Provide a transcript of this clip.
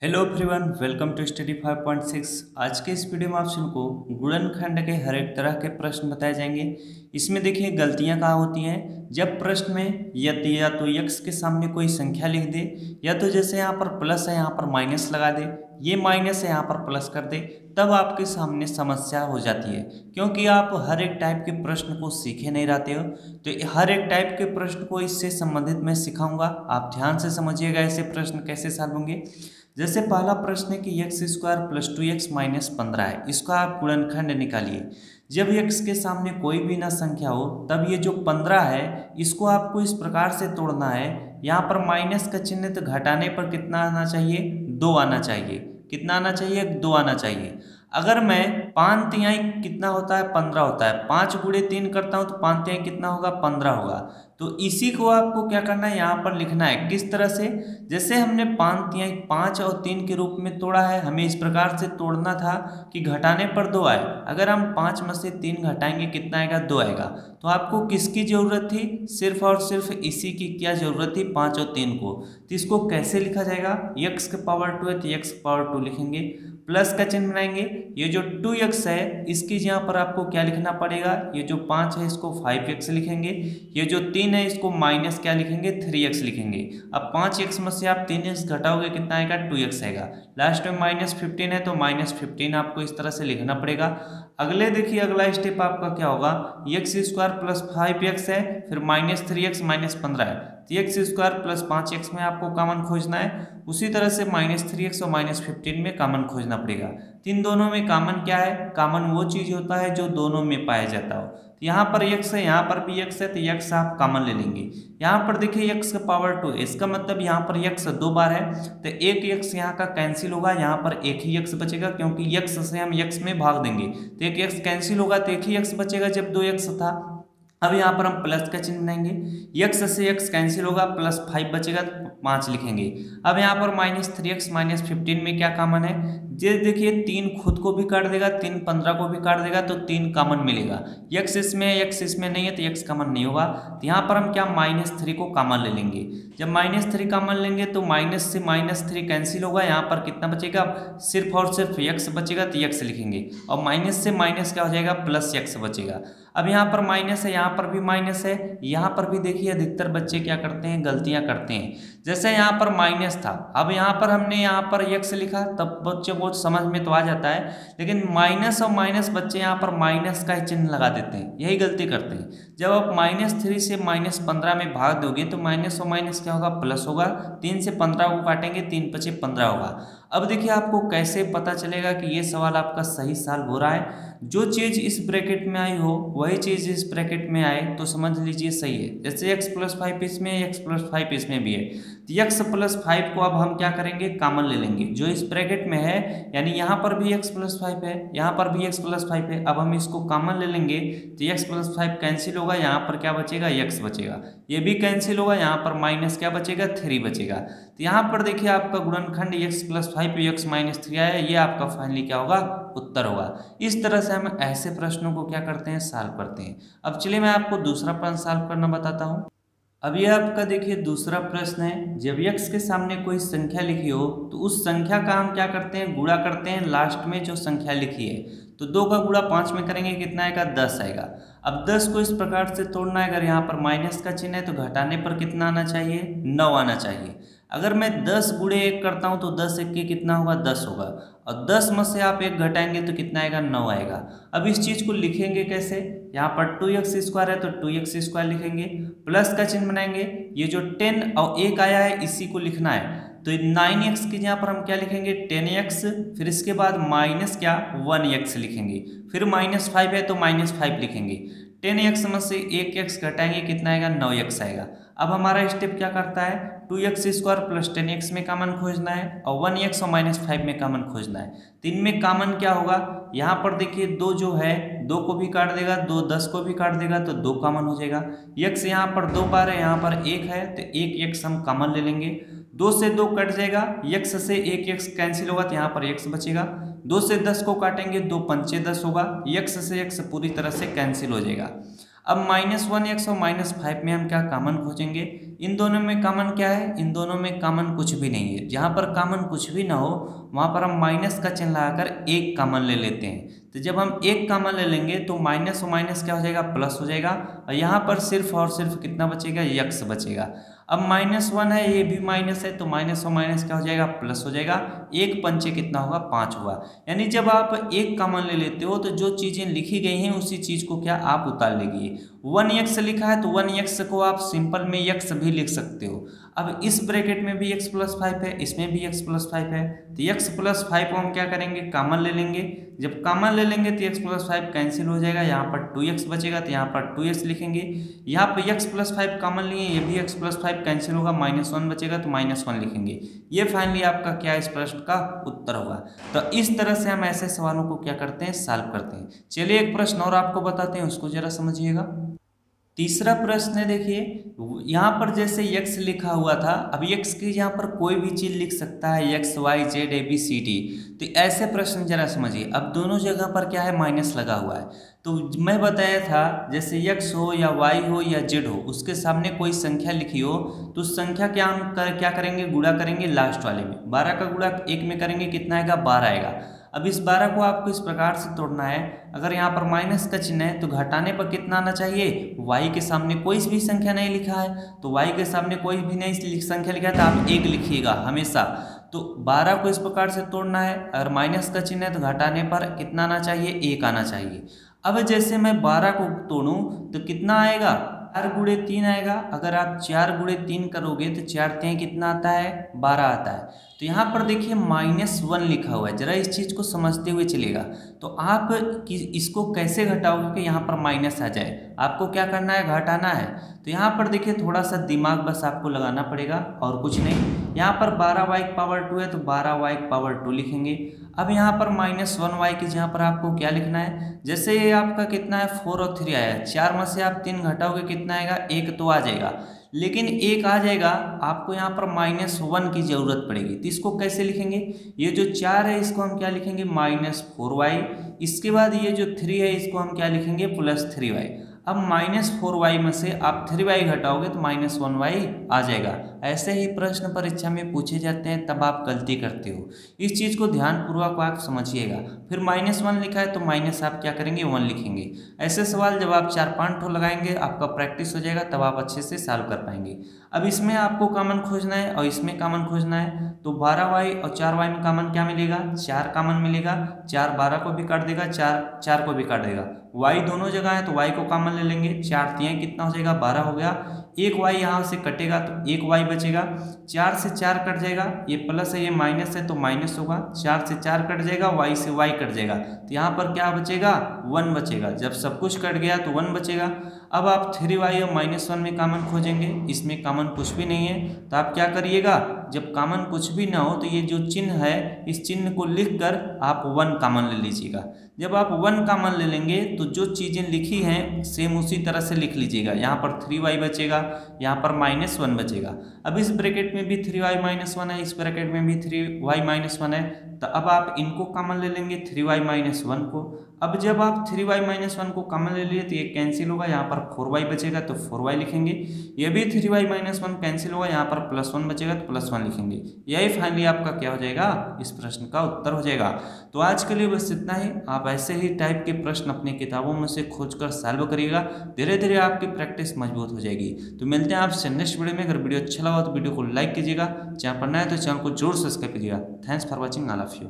Hello everyone, welcome to study 5.6। आज के इस वीडियो में आप सबको गुणनखंड के हर एक तरह के प्रश्न बताए जाएंगे। इसमें देखिए गलतियां कहाँ होती हैं। जब प्रश्न में या तो यक्स के सामने कोई संख्या लिख दे, या तो जैसे यहाँ पर प्लस है यहाँ पर माइनस लगा दे, ये माइनस है यहाँ पर प्लस कर दे, तब आपके सामने समस्या हो जाती है। क्योंकि आप हर एक टाइप के प्रश्न को सीखे नहीं रहते हो, तो हर एक टाइप के प्रश्न को इससे संबंधित मैं सिखाऊंगा। आप ध्यान से समझिएगा ऐसे प्रश्न कैसे सॉल्व होंगे। जैसे पहला प्रश्न है कि x square plus 2x minus 15 है, इसका आप गुणनखंड निकालिए। जब x के सामने कोई भी ना संख्या हो तब ये जो 15 है इसको आपको इस प्रकार से तोड़ना है। यहाँ पर माइनस का चिन्ह तो घटाने पर कितना आना चाहिए, 2 आना चाहिए। कितना आना चाहिए, 2 आना चाहिए। अगर मैं 5 तिहाई कितना होता है, 15 होता है, 5 गुणे 3 करता हूँ तो 5 तिहाई कितना होगा, 15 होगा। तो इसी को आपको क्या करना है, यहाँ पर लिखना है। किस तरह से, जैसे हमने 5 तिहाई 5 और 3 के रूप में तोड़ा है, हमें इस प्रकार से तोड़ना था कि घटाने पर 2 आए। अगर हम 5 में से 3 घटाएंगे कितना आएगा, 2 आएगा। तो आपको किसकी जरूरत थी, सिर्फ और सिर्फ इसी की क्या जरूरत थी, 5 और 3 को। तो इसको कैसे लिखा जाएगा, x के पावर 2 है तो x के पावर 2 लिखेंगे, प्लस का चिन्ह बनाएंगे। ये जो 2x है इसकी यहाँ पर आपको क्या लिखना पड़ेगा, ये जो 5 है इसको 5x लिखेंगे, ये जो 3 है इसको माइनस क्या लिखेंगे, 3x लिखेंगे। अब 5x में से आप 3x घटाओगे कितना आएगा, 2x आएगा। लास्ट में माइनस 15 है तो माइनस 15 आपको इस तरह से लिखना पड़ेगा। अगले देखिए अगला स्टेप आपका क्या होगा, एक्स स्क्वायर प्लस 5x है, फिर माइनस 3x माइनस 15 है, तो एक्स स्क्वायर प्लस 5x में आपको कॉमन खोजना है। उसी तरह से माइनस 3x और माइनस 15 में कॉमन खोजना पड़ेगा। तो इन दोनों में कॉमन क्या है, कॉमन वो चीज होता है जो दोनों में पाया जाता हो। तो यहाँ पर x है, यहाँ पर भी x है, तो x आप कॉमन ले लेंगे। यहाँ पर देखिए x का पावर 2, इसका मतलब यहाँ पर x 2 बार है, तो एक x यहाँ का कैंसिल होगा, यहाँ पर एक ही x बचेगा, क्योंकि x से हम x में भाग देंगे तो एक x कैंसिल होगा, तो एक ही x बचेगा जब 2x था। अब यहाँ पर हम प्लस का चिन्ह बनाएंगे, x से x कैंसिल होगा, प्लस 5 बचेगा तो 5 लिखेंगे। अब यहाँ पर माइनस 3x माइनस 15 में क्या कॉमन है, ये देखिए 3 खुद को भी काट देगा, 3 15 को भी काट देगा, तो 3 कॉमन मिलेगा। x इसमें नहीं है तो x कॉमन नहीं होगा। तो यहाँ पर हम क्या माइनस 3 को कॉमन ले लेंगे। जब माइनस 3 कॉमन लेंगे तो माइनस से माइनस 3 कैंसिल होगा, यहाँ पर कितना बचेगा, सिर्फ और सिर्फ x बचेगा, तो x लिखेंगे। और माइनस से माइनस क्या हो जाएगा, प्लस x बचेगा। अब यहाँ पर माइनस है, यहाँ पर भी माइनस है, यहाँ पर भी देखिए अधिकतर बच्चे क्या करते हैं, गलतियां करते हैं। जैसे यहाँ पर माइनस था, अब यहाँ पर हमने यहाँ पर x लिखा, तब बच्चे को समझ में तो आ जाता है, लेकिन माइनस और माइनस बच्चे यहाँ पर माइनस का ही चिन्ह लगा देते हैं, यही गलती करते हैं। जब आप -3 से -15 में भाग दोगे तो माइनस और माइनस क्या होगा, प्लस होगा। 3 से 15 को काटेंगे, 3 × 5 = 15 होगा। अब देखिए आपको कैसे पता चलेगा कि ये सवाल आपका सही सॉल्व हो रहा है। जो चीज इस ब्रैकेट में आई हो वही चीज इस ब्रैकेट में आए तो समझ लीजिए सही है। जैसे x + 5 इसमें, x + 5 इसमें भी है, तो x + 5 को अब हम क्या करेंगे, कॉमन ले लेंगे जो इस ब्रैकेट में है। यानी यहाँ पर भी x + 5 है, यहाँ पर भी x + 5 है। अब हम इसको कॉमन ले लेंगे तो x + 5 कैंसिल होगा, यहाँ पर क्या बचेगा, x बचेगा। ये भी कैंसिल होगा, यहाँ पर माइनस क्या बचेगा, 3 बचेगा। तो यहाँ पर देखिए आपका गुणनखंड x + 5 x - 3 आया, ये आपका फाइनली क्या होगा, उत्तर होगा। इस तरह से हम ऐसे प्रश्नों को क्या करते हैं, सॉल्व करते हैं। अब चलिए मैं आपको दूसरा प्रश्न सॉल्व करना बताता हूँ। अब ये आपका देखिए दूसरा प्रश्न है, जब x के सामने कोई संख्या लिखी हो तो उस संख्या का हम क्या करते हैं, गुणा करते हैं लास्ट में जो संख्या लिखी है। तो 2 का गुणा 5 में करेंगे, कितना आएगा, 10 आएगा। अब 10 को इस प्रकार से तोड़ना है, अगर यहाँ पर माइनस का चिन्ह है तो घटाने पर कितना आना चाहिए, 9 आना चाहिए। अगर मैं 10 × 1 करता हूँ तो 10 × 1 कितना होगा, 10 होगा। और 10 में से आप 1 घटाएंगे तो कितना आएगा, 9 आएगा। अब इस चीज को लिखेंगे कैसे, यहाँ पर 2x² है तो 2x² लिखेंगे, प्लस का चिन्ह बनाएंगे। ये जो 10 और 1 आया है इसी को लिखना है, तो 9x की यहाँ पर हम क्या लिखेंगे, 10x, फिर इसके बाद माइनस क्या, 1x लिखेंगे, फिर -5 है तो -5 लिखेंगे। 10x में से 1x घटाएंगे कितना आएगा, 9x आएगा। अब हमारा स्टेप क्या करता है, 2x² प्लस 10x में कॉमन खोजना है, और 1x और -5 में कॉमन खोजना है। तो इनमें कॉमन क्या होगा, यहाँ पर देखिए 2 जो है 2 को भी काट देगा, 2 10 को भी काट देगा, तो 2 कॉमन हो जाएगा। x यहाँ पर 2 बार है, यहाँ पर 1 है, तो 1x हम कॉमन ले लेंगे। 2 से 2 कट जाएगा, x से 1x कैंसिल होगा, तो यहाँ पर x बचेगा। 2 से 10 को काटेंगे, 2 × 5 = 10 होगा, x से x पूरी तरह से कैंसिल हो जाएगा। अब -1x और -5 में हम क्या कॉमन खोजेंगे, इन दोनों में कॉमन क्या है, इन दोनों में कॉमन कुछ भी नहीं है। जहाँ पर कॉमन कुछ भी ना हो वहाँ पर हम माइनस का चिन्ह लगाकर एक कॉमन ले लेते हैं। तो जब हम एक कॉमन ले लेंगे तो माइनस और माइनस क्या हो जाएगा, प्लस हो जाएगा, और यहाँ पर सिर्फ और सिर्फ कितना बचेगा, यक्स बचेगा। अब -1 है, ये भी माइनस है, तो माइनस और माइनस क्या हो जाएगा, प्लस हो जाएगा। एक पंचे कितना होगा, 5 होगा। यानी जब आप एक कॉमन ले लेते हो तो जो चीज़ें लिखी गई हैं उसी चीज़ को क्या आप उतार लेंगे। 1x लिखा है तो 1x को आप सिंपल में x भी लिख सकते हो। अब इस ब्रैकेट में भी x + 5 है, इसमें भी x + 5 है, तो x + 5 को हम क्या करेंगे, कॉमन ले लेंगे। जब कॉमन ले लेंगे तो x + 5 कैंसिल हो जाएगा, यहाँ पर 2x बचेगा, तो यहाँ पर 2x लिखेंगे। यहाँ पर x + 5 कॉमन लिए, ये भी x + 5 कैंसिल होगा, -1 बचेगा, तो -1 लिखेंगे। ये फाइनली आपका क्या इस प्रश्न का उत्तर होगा। तो इस तरह से हम ऐसे सवालों को क्या करते हैं, सॉल्व करते हैं। चलिए एक प्रश्न और आपको बताते हैं, उसको जरा समझिएगा। तीसरा प्रश्न है, देखिए यहाँ पर जैसे x लिखा हुआ था, अब x की यहाँ पर कोई भी चीज़ लिख सकता है, x y z a b c d। तो ऐसे प्रश्न जरा समझिए। अब दोनों जगह पर क्या है, माइनस लगा हुआ है। तो मैं बताया था जैसे x हो या y हो या z हो, उसके सामने कोई संख्या लिखी हो तो उस संख्या क्या हम क्या करेंगे, गुणा करेंगे लास्ट वाले में। 12 का गुणा 1 में करेंगे, कितना आएगा, 12 आएगा। अब इस 12 को आपको इस प्रकार से तोड़ना है, अगर यहाँ पर माइनस का चिन्ह है तो घटाने पर कितना आना चाहिए, y के सामने कोई भी संख्या नहीं लिखा है, तो y के सामने कोई भी नहीं संख्या लिखा है तो आप 1 लिखिएगा हमेशा। तो 12 को इस प्रकार से तोड़ना है, अगर माइनस का चिन्ह है तो घटाने पर कितना आना चाहिए, 1 आना चाहिए। अब जैसे मैं 12 को तोड़ूं तो कितना आएगा, 4 × 3 आएगा। अगर आप 4 × 3 करोगे तो 4 3 कितना आता है, 12 आता है। तो यहाँ पर देखिए -1 लिखा हुआ है, जरा इस चीज़ को समझते हुए चलेगा। तो आप इसको कैसे घटाओगे कि यहाँ पर माइनस आ जाए, आपको क्या करना है, घटाना है। तो यहाँ पर देखिए थोड़ा सा दिमाग बस आपको लगाना पड़ेगा और कुछ नहीं। यहाँ पर 12y⁻2 है तो 12y⁻2 लिखेंगे। अब यहाँ पर -1y की जहाँ पर आपको क्या लिखना है, जैसे ये आपका कितना है, 4 और 3 आया है, 4 में से आप 3 घटाओगे कितना आएगा, 1 तो आ जाएगा, लेकिन 1 आ जाएगा, आपको यहाँ पर -1 की ज़रूरत पड़ेगी। तो इसको कैसे लिखेंगे, ये जो 4 है इसको हम क्या लिखेंगे, -4y। इसके बाद ये जो 3 है इसको हम क्या लिखेंगे, +3y। अब -4y में से आप 3y घटाओगे तो -1y आ जाएगा। ऐसे ही प्रश्न परीक्षा में पूछे जाते हैं, तब आप गलती करते हो। इस चीज़ को ध्यानपूर्वक आप समझिएगा। फिर -1 लिखा है तो माइनस आप क्या करेंगे, 1 लिखेंगे। ऐसे सवाल जब आप 4-5 ठो लगाएंगे, आपका प्रैक्टिस हो जाएगा, तब आप अच्छे से सॉल्व कर पाएंगे। अब इसमें आपको कॉमन खोजना है और इसमें कॉमन खोजना है, तो 12y और 4y में कॉमन क्या मिलेगा, 4 कॉमन मिलेगा। 4 12 को भी काट देगा, 4 4 को भी काट देगा। y दोनों जगह है तो y को कॉमन ले लेंगे, 4 3 कितना हो जाएगा, 12 हो गया। एक y यहाँ से कटेगा तो एक y बचेगा, 4 से 4 कट जाएगा, ये प्लस है ये माइनस है तो माइनस होगा, 4 से 4 कट जाएगा, y से y कट जाएगा, तो यहाँ पर क्या बचेगा, 1 बचेगा। जब सब कुछ कट गया तो 1 बचेगा। अब आप 3y और -1 में कॉमन खोजेंगे, इसमें कॉमन कुछ भी नहीं है, तो आप क्या करिएगा, जब कॉमन कुछ भी ना हो तो ये जो चिन्ह है इस चिन्ह को लिखकर आप 1 कॉमन ले लीजिएगा। जब आप 1 कॉमन ले लेंगे तो जो चीज़ें लिखी हैं सेम उसी तरह से लिख लीजिएगा। यहाँ पर 3y बचेगा, यहाँ पर -1 बचेगा। अब इस ब्रैकेट में भी 3y -1 है, इस ब्रैकेट में भी 3y -1 है, तो अब आप इनको कॉमन ले लेंगे 3y -1 को। अब जब आप 3y -1 को कॉमन ले लिए तो ये कैंसिल होगा, यहाँ पर 4y बचेगा तो 4y लिखेंगे। ये भी 3y -1 कैंसिल होगा, यहाँ पर +1 बचेगा तो +1 लिखेंगे। यही फाइनली आपका क्या हो जाएगा, इस प्रश्न का उत्तर हो जाएगा। तो आज के लिए बस इतना ही। आप ऐसे ही टाइप के प्रश्न अपनी किताबों में से खोजकर सॉल्व करिएगा, धीरे धीरे आपकी प्रैक्टिस मजबूत हो जाएगी। तो मिलते हैं आपसे नेक्स्ट वीडियो में। अगर वीडियो अच्छा लगा तो वीडियो को लाइक कीजिएगा, चैनल पर नया है तो चैनल को जरूर सब्सक्राइब कीजिएगा। Thanks for watching, all of you.